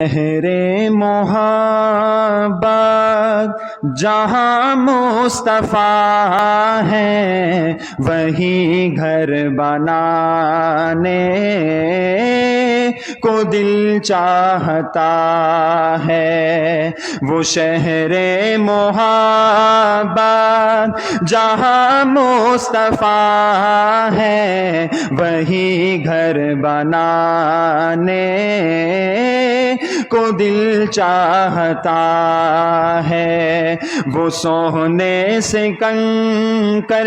شہر محبت جہاں مصطفیٰ ہے وہی گھر بنانے کو دل چاہتا ہے۔ وہ شہر محبت جہاں مصطفیٰ ہے وہی گھر بنانے کو دل چاہتا ہے۔ وہ سونے سے کنکر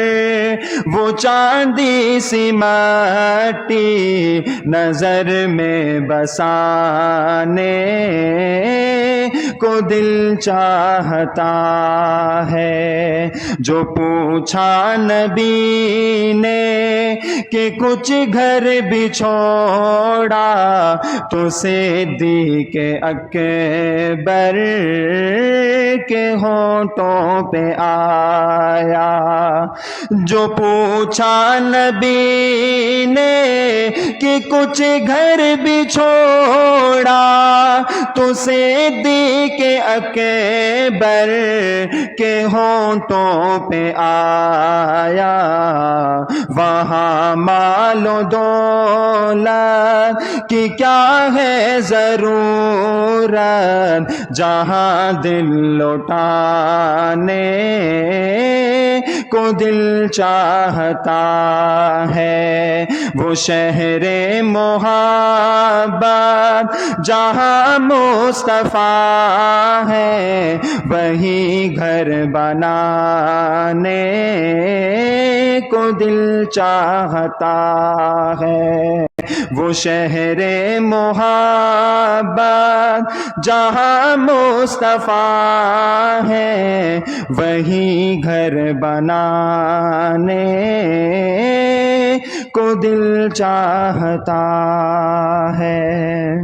وہ چاندی سی مٹی نظر میں بسانے کو دل چاہتا ہے۔ جو پوچھا نبی نے کہ کچھ گھر بھی چھوڑا تو صدیق اکبر کے ہونٹوں پہ آیا۔ جو پوچھا نبی نے کہ کچھ گھر بھی چھوڑا تو صدیق اکبر کے ہونٹوں پہ آیا۔ وہاں مال و دولت کی کیا ہے ضرورت جہاں دل لوٹانے کو دل چاہتا ہے۔ وہ شہر محبت جہاں مصطفیٰ ہے وہی گھر بنانے کو دل چاہتا ہے۔ وہ شہر محبت جہاں مصطفیٰ ہے وہی گھر بنانے کو دل چاہتا ہے۔